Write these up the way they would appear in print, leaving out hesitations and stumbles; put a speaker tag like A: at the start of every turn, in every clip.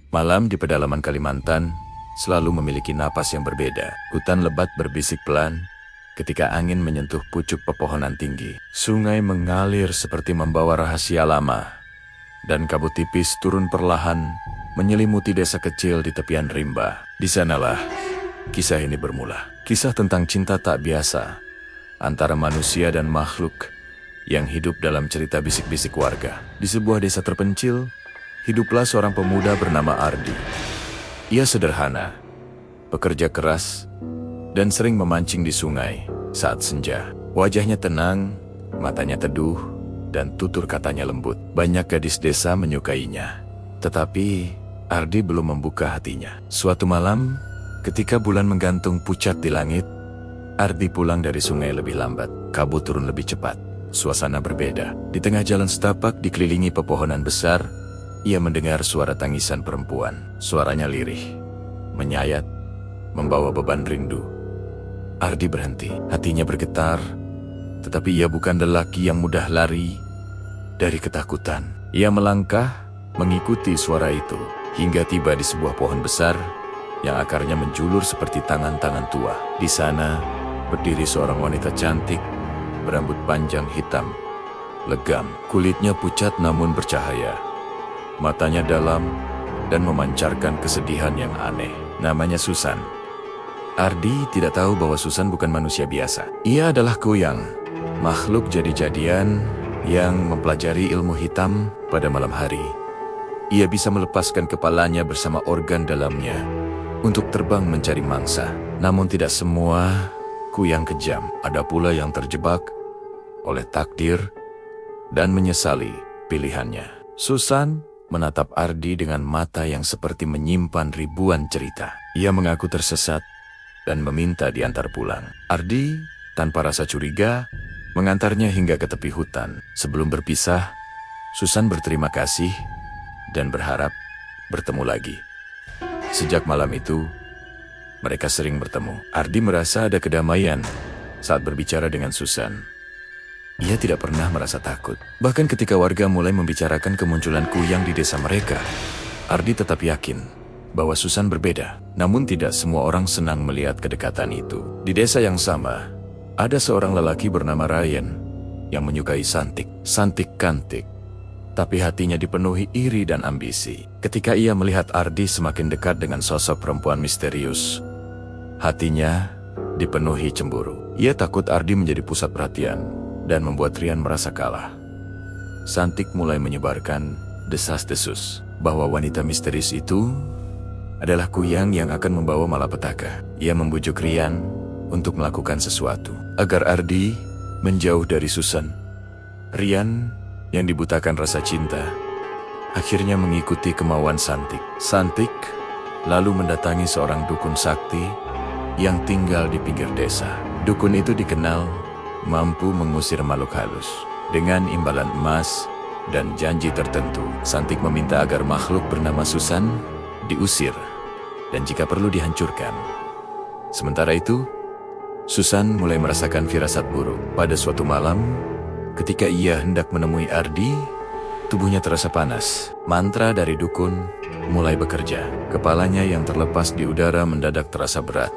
A: Malam di pedalaman Kalimantan selalu memiliki napas yang berbeda. Hutan lebat berbisik pelan ketika angin menyentuh pucuk pepohonan tinggi. Sungai mengalir seperti membawa rahasia lama, dan kabut tipis turun perlahan menyelimuti desa kecil di tepian rimba. Di sanalah kisah ini bermula. Kisah tentang cinta tak biasa antara manusia dan makhluk yang hidup dalam cerita bisik-bisik warga. Di sebuah desa terpencil, hiduplah seorang pemuda bernama Ardi. Ia sederhana, pekerja keras, dan sering memancing di sungai saat senja. Wajahnya tenang, matanya teduh, dan tutur katanya lembut. Banyak gadis desa menyukainya, tetapi Ardi belum membuka hatinya. Suatu malam, ketika bulan menggantung pucat di langit, Ardi pulang dari sungai lebih lambat. Kabut turun lebih cepat. Suasana berbeda. Di tengah jalan setapak dikelilingi pepohonan besar, ia mendengar suara tangisan perempuan. Suaranya lirih, menyayat, membawa beban rindu. Ardi berhenti. Hatinya bergetar, tetapi ia bukan lelaki yang mudah lari dari ketakutan. Ia melangkah, mengikuti suara itu, hingga tiba di sebuah pohon besar yang akarnya menjulur seperti tangan-tangan tua. Di sana berdiri seorang wanita cantik, berambut panjang hitam, legam. Kulitnya pucat namun bercahaya. Matanya dalam dan memancarkan kesedihan yang aneh. Namanya Susan. Ardi tidak tahu bahwa Susan bukan manusia biasa. Ia adalah kuyang, makhluk jadi-jadian yang mempelajari ilmu hitam pada malam hari. Ia bisa melepaskan kepalanya bersama organ dalamnya untuk terbang mencari mangsa. Namun tidak semua kuyang kejam. Ada pula yang terjebak oleh takdir dan menyesali pilihannya. Susan menatap Ardi dengan mata yang seperti menyimpan ribuan cerita. Ia mengaku tersesat dan meminta diantar pulang. Ardi, tanpa rasa curiga, mengantarnya hingga ke tepi hutan. Sebelum berpisah, Susan berterima kasih dan berharap bertemu lagi. Sejak malam itu, mereka sering bertemu. Ardi merasa ada kedamaian saat berbicara dengan Susan. Ia tidak pernah merasa takut. Bahkan ketika warga mulai membicarakan kemunculan kuyang di desa mereka, Ardi tetap yakin bahwa Susan berbeda. Namun tidak semua orang senang melihat kedekatan itu. Di desa yang sama, ada seorang lelaki bernama Ryan yang menyukai Santik. Santik cantik, tapi hatinya dipenuhi iri dan ambisi. Ketika ia melihat Ardi semakin dekat dengan sosok perempuan misterius, hatinya dipenuhi cemburu. Ia takut Ardi menjadi pusat perhatian dan membuat Ryan merasa kalah. Santik mulai menyebarkan desas-desus bahwa wanita misterius itu adalah kuyang yang akan membawa malapetaka. Ia membujuk Ryan untuk melakukan sesuatu agar Ardi menjauh dari Susan. Ryan yang dibutakan rasa cinta akhirnya mengikuti kemauan Santik. Santik lalu mendatangi seorang dukun sakti yang tinggal di pinggir desa. Dukun itu dikenal mampu mengusir makhluk halus. Dengan imbalan emas dan janji tertentu, Santik meminta agar makhluk bernama Susan diusir dan jika perlu dihancurkan. Sementara itu, Susan mulai merasakan firasat buruk. Pada suatu malam, ketika ia hendak menemui Ardi, tubuhnya terasa panas. Mantra dari dukun mulai bekerja. Kepalanya yang terlepas di udara mendadak terasa berat,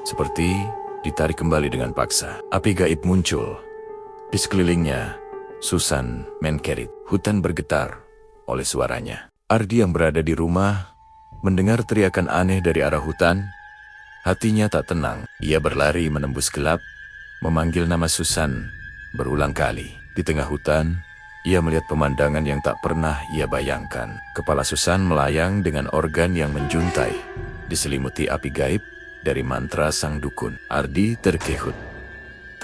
A: seperti ditarik kembali dengan paksa. Api gaib muncul. Di sekelilingnya, Susan menkerit. Hutan bergetar oleh suaranya. Ardi yang berada di rumah mendengar teriakan aneh dari arah hutan. Hatinya tak tenang. Ia berlari menembus gelap, memanggil nama Susan berulang kali. Di tengah hutan, ia melihat pemandangan yang tak pernah ia bayangkan. Kepala Susan melayang dengan organ yang menjuntai, diselimuti api gaib dari mantra sang dukun. Ardi terkehut,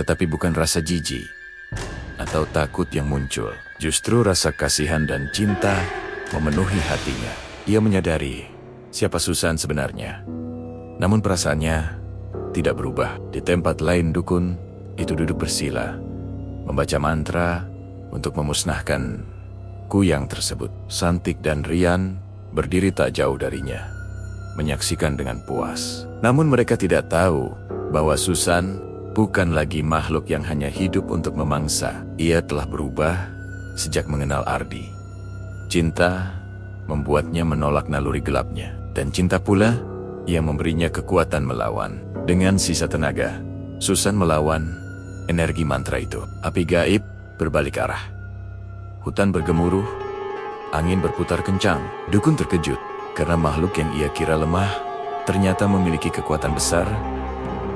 A: tetapi bukan rasa jijik atau takut yang muncul. Justru rasa kasihan dan cinta memenuhi hatinya. Ia menyadari siapa Susan sebenarnya. Namun perasaannya tidak berubah. Di tempat lain dukun itu duduk bersila, membaca mantra untuk memusnahkan kuyang tersebut. Santik dan Ryan berdiri tak jauh darinya, menyaksikan dengan puas. Namun mereka tidak tahu bahwa Susan bukan lagi makhluk yang hanya hidup untuk memangsa. Ia telah berubah sejak mengenal Ardi. Cinta membuatnya menolak naluri gelapnya. Dan cinta pula yang memberinya kekuatan melawan. Dengan sisa tenaga, Susan melawan energi mantra itu. Api gaib berbalik arah. Hutan bergemuruh, angin berputar kencang. Dukun terkejut karena makhluk yang ia kira lemah ternyata memiliki kekuatan besar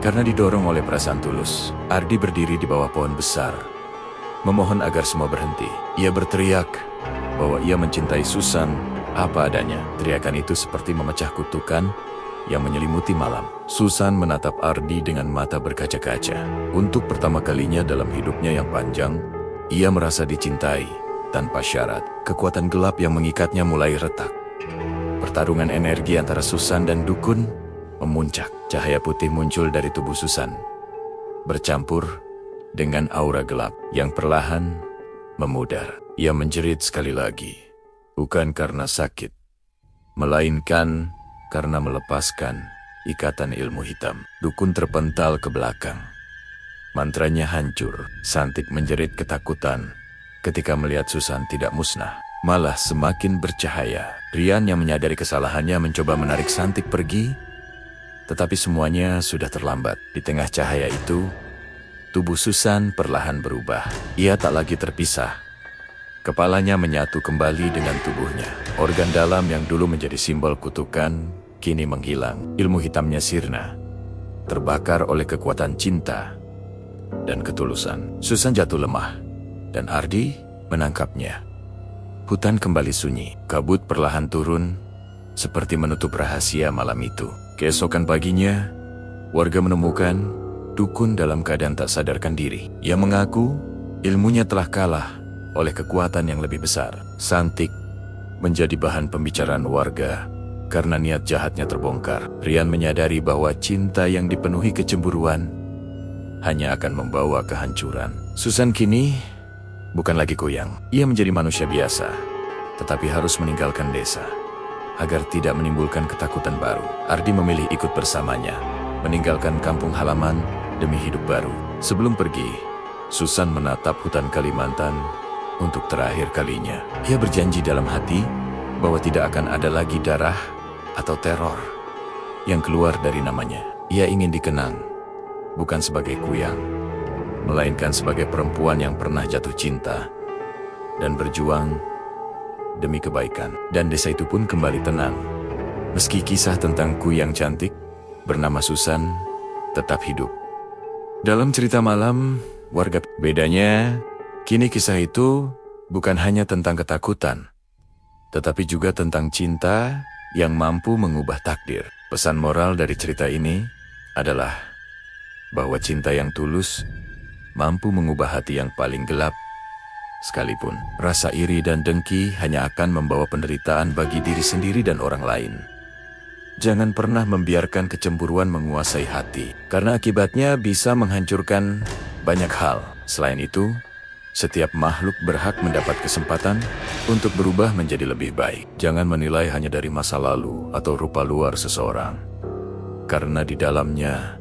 A: karena didorong oleh perasaan tulus. Ardi berdiri di bawah pohon besar, memohon agar semua berhenti. Ia berteriak bahwa ia mencintai Susan apa adanya. Teriakan itu seperti memecah kutukan yang menyelimuti malam. Susan menatap Ardi dengan mata berkaca-kaca. Untuk pertama kalinya dalam hidupnya yang panjang, ia merasa dicintai tanpa syarat. Kekuatan gelap yang mengikatnya mulai retak. Pertarungan energi antara Susan dan dukun memuncak. Cahaya putih muncul dari tubuh Susan, bercampur dengan aura gelap yang perlahan memudar. Ia menjerit sekali lagi, bukan karena sakit, melainkan karena melepaskan ikatan ilmu hitam. Dukun terpental ke belakang. Mantranya hancur. Santik menjerit ketakutan ketika melihat Susan tidak musnah, malah semakin bercahaya. Rian yang menyadari kesalahannya mencoba menarik Santik pergi, tetapi semuanya sudah terlambat. Di tengah cahaya itu, tubuh Susan perlahan berubah. Ia tak lagi terpisah. Kepalanya menyatu kembali dengan tubuhnya. Organ dalam yang dulu menjadi simbol kutukan kini menghilang. Ilmu hitamnya sirna, terbakar oleh kekuatan cinta dan ketulusan. Susan jatuh lemah, dan Ardi menangkapnya. Hutan kembali sunyi. Kabut perlahan turun, seperti menutup rahasia malam itu. Keesokan paginya, warga menemukan dukun dalam keadaan tak sadarkan diri. Ia mengaku ilmunya telah kalah oleh kekuatan yang lebih besar. Santik menjadi bahan pembicaraan warga karena niat jahatnya terbongkar. Rian menyadari bahwa cinta yang dipenuhi kecemburuan hanya akan membawa kehancuran. Susan kini bukan lagi kuyang. Ia menjadi manusia biasa, tetapi harus meninggalkan desa agar tidak menimbulkan ketakutan baru. Ardi memilih ikut bersamanya, meninggalkan kampung halaman demi hidup baru. Sebelum pergi, Susan menatap hutan Kalimantan untuk terakhir kalinya. Ia berjanji dalam hati bahwa tidak akan ada lagi darah atau teror yang keluar dari namanya. Ia ingin dikenang bukan sebagai kuyang, melainkan sebagai perempuan yang pernah jatuh cinta dan berjuang demi kebaikan. Dan desa itu pun kembali tenang. Meski kisah tentang kuyang cantik bernama Susan tetap hidup dalam cerita malam warga. Bedanya, kini kisah itu bukan hanya tentang ketakutan, tetapi juga tentang cinta yang mampu mengubah takdir. Pesan moral dari cerita ini adalah bahwa cinta yang tulus mampu mengubah hati yang paling gelap. Sekalipun rasa iri dan dengki hanya akan membawa penderitaan bagi diri sendiri dan orang lain. Jangan pernah membiarkan kecemburuan menguasai hati, karena akibatnya bisa menghancurkan banyak hal. Selain itu, setiap makhluk berhak mendapat kesempatan untuk berubah menjadi lebih baik. Jangan menilai hanya dari masa lalu atau rupa luar seseorang, karena di dalamnya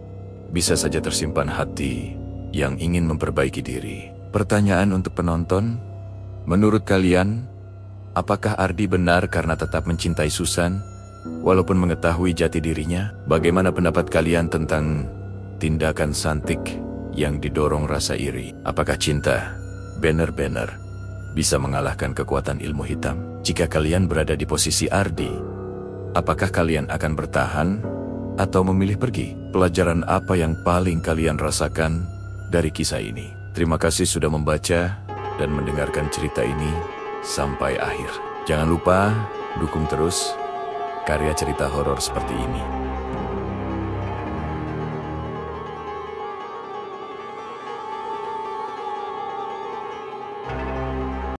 A: bisa saja tersimpan hati yang ingin memperbaiki diri. Pertanyaan untuk penonton, menurut kalian, apakah Ardi benar karena tetap mencintai Susan, walaupun mengetahui jati dirinya? Bagaimana pendapat kalian tentang tindakan Santik yang didorong rasa iri? Apakah cinta benar-benar bisa mengalahkan kekuatan ilmu hitam? Jika kalian berada di posisi Ardi, apakah kalian akan bertahan atau memilih pergi? Pelajaran apa yang paling kalian rasakan dari kisah ini? Terima kasih sudah membaca dan mendengarkan cerita ini sampai akhir. Jangan lupa dukung terus karya cerita horor seperti ini.